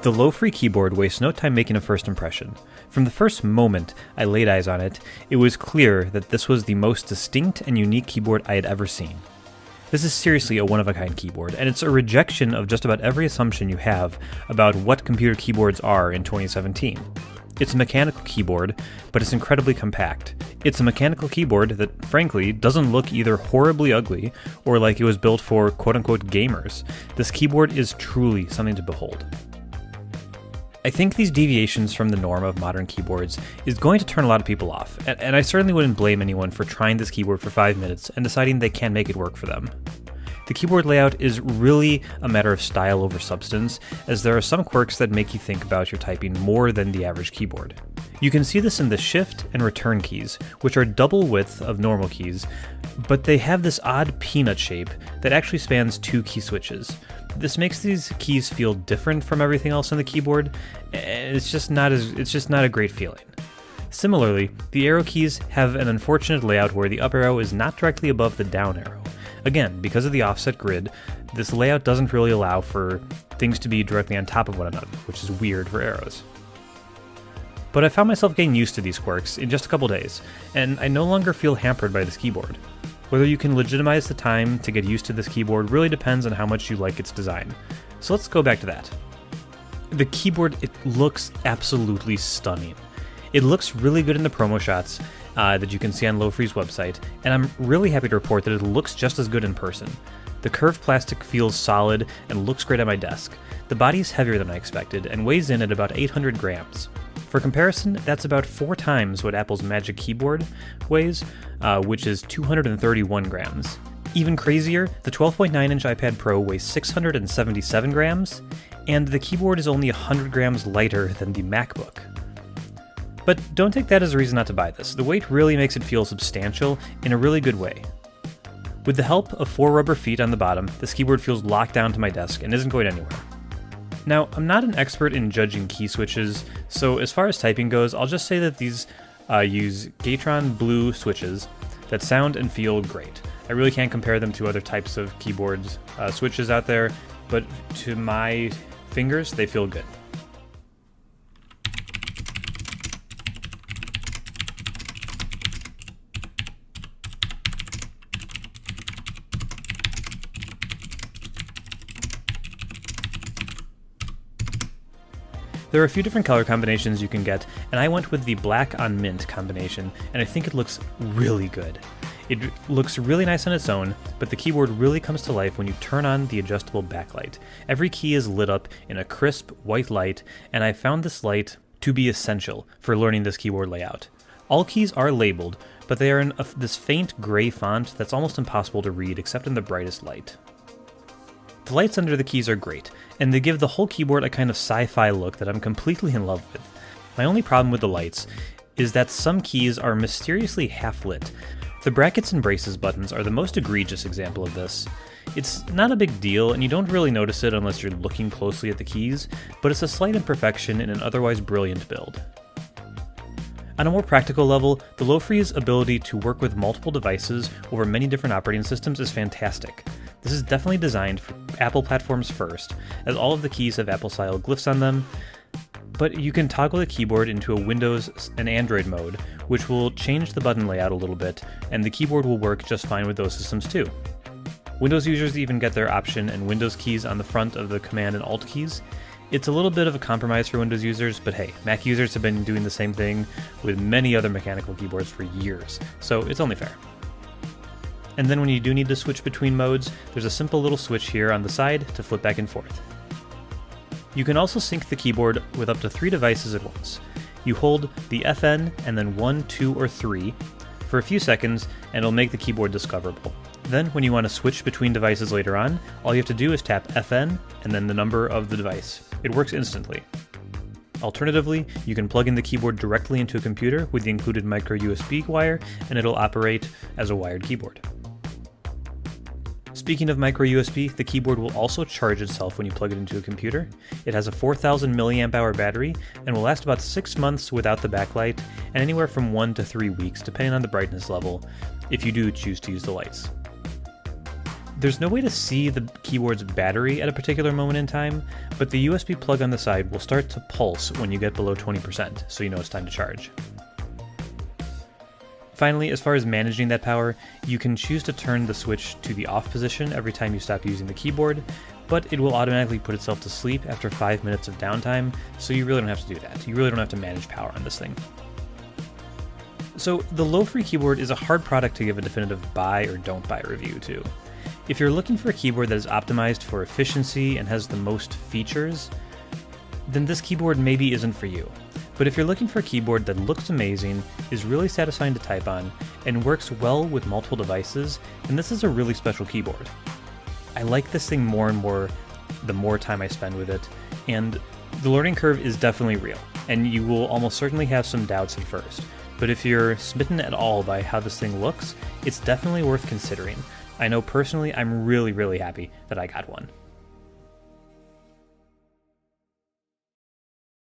The Lofree Keyboard wastes no time making a first impression. From the first moment I laid eyes on it, it was clear that this was the most distinct and unique keyboard I had ever seen. This is seriously a one-of-a-kind keyboard, and it's a rejection of just about every assumption you have about what computer keyboards are in 2017. It's a mechanical keyboard, but it's incredibly compact. It's a mechanical keyboard that, frankly, doesn't look either horribly ugly or like it was built for quote-unquote gamers. This keyboard is truly something to behold. I think these deviations from the norm of modern keyboards is going to turn a lot of people off, and I certainly wouldn't blame anyone for trying this keyboard for 5 minutes and deciding they can't make it work for them. The keyboard layout is really a matter of style over substance, as there are some quirks that make you think about your typing more than the average keyboard. You can see this in the shift and return keys, which are double width of normal keys, but they have this odd peanut shape that actually spans 2 key switches. This makes these keys feel different from everything else on the keyboard, and it's just not a great feeling. Similarly, the arrow keys have an unfortunate layout where the up arrow is not directly above the down arrow. Again, because of the offset grid, this layout doesn't really allow for things to be directly on top of one another, which is weird for arrows. But I found myself getting used to these quirks in just a couple days, and I no longer feel hampered by this keyboard. Whether you can legitimize the time to get used to this keyboard really depends on how much you like its design. So let's go back to that. The keyboard, it looks absolutely stunning. It looks really good in the promo shots that you can see on Lofree's website, and I'm really happy to report that it looks just as good in person. The curved plastic feels solid and looks great on my desk. The body is heavier than I expected and weighs in at about 800 grams. For comparison, that's about 4 times what Apple's Magic Keyboard weighs, which is 231 grams. Even crazier, the 12.9-inch iPad Pro weighs 677 grams, and the keyboard is only 100 grams lighter than the MacBook. But don't take that as a reason not to buy this. The weight really makes it feel substantial in a really good way. With the help of 4 rubber feet on the bottom, this keyboard feels locked down to my desk and isn't going anywhere. Now, I'm not an expert in judging key switches, so as far as typing goes, I'll just say that these use Gatron Blue switches that sound and feel great. I really can't compare them to other types of keyboards switches out there, but to my fingers, they feel good. There are a few different color combinations you can get, and I went with the black on mint combination, and I think it looks really good. It looks really nice on its own, but the keyboard really comes to life when you turn on the adjustable backlight. Every key is lit up in a crisp white light, and I found this light to be essential for learning this keyboard layout. All keys are labeled, but they are in this faint gray font that's almost impossible to read except in the brightest light. The lights under the keys are great, and they give the whole keyboard a kind of sci-fi look that I'm completely in love with. My only problem with the lights is that some keys are mysteriously half-lit. The brackets and braces buttons are the most egregious example of this. It's not a big deal, and you don't really notice it unless you're looking closely at the keys, but it's a slight imperfection in an otherwise brilliant build. On a more practical level, the Lofree's ability to work with multiple devices over many different operating systems is fantastic. This is definitely designed for Apple platforms first, as all of the keys have Apple-style glyphs on them, but you can toggle the keyboard into a Windows and Android mode, which will change the button layout a little bit, and the keyboard will work just fine with those systems too. Windows users even get their Option and Windows keys on the front of the Command and Alt keys. It's a little bit of a compromise for Windows users, but hey, Mac users have been doing the same thing with many other mechanical keyboards for years, so it's only fair. And then when you do need to switch between modes, there's a simple little switch here on the side to flip back and forth. You can also sync the keyboard with up to 3 devices at once. You hold the FN and then 1, 2, or 3 for a few seconds, and it'll make the keyboard discoverable. Then, when you want to switch between devices later on, all you have to do is tap FN and then the number of the device. It works instantly. Alternatively, you can plug in the keyboard directly into a computer with the included micro USB wire, and it'll operate as a wired keyboard. Speaking of micro USB, the keyboard will also charge itself when you plug it into a computer. It has a 4,000 mAh battery and will last about 6 months without the backlight, and anywhere from 1 to 3 weeks depending on the brightness level, if you do choose to use the lights. There's no way to see the keyboard's battery at a particular moment in time, but the USB plug on the side will start to pulse when you get below 20%, so you know it's time to charge. Finally, as far as managing that power, you can choose to turn the switch to the off position every time you stop using the keyboard, but it will automatically put itself to sleep after 5 minutes of downtime, so you really don't have to do that. You really don't have to manage power on this thing. So the Lofree Keyboard is a hard product to give a definitive buy or don't buy review to. If you're looking for a keyboard that is optimized for efficiency and has the most features, then this keyboard maybe isn't for you. But if you're looking for a keyboard that looks amazing, is really satisfying to type on, and works well with multiple devices, then this is a really special keyboard. I like this thing more and more the more time I spend with it, and the learning curve is definitely real, and you will almost certainly have some doubts at first. But if you're smitten at all by how this thing looks, it's definitely worth considering. I know personally I'm really happy that I got one.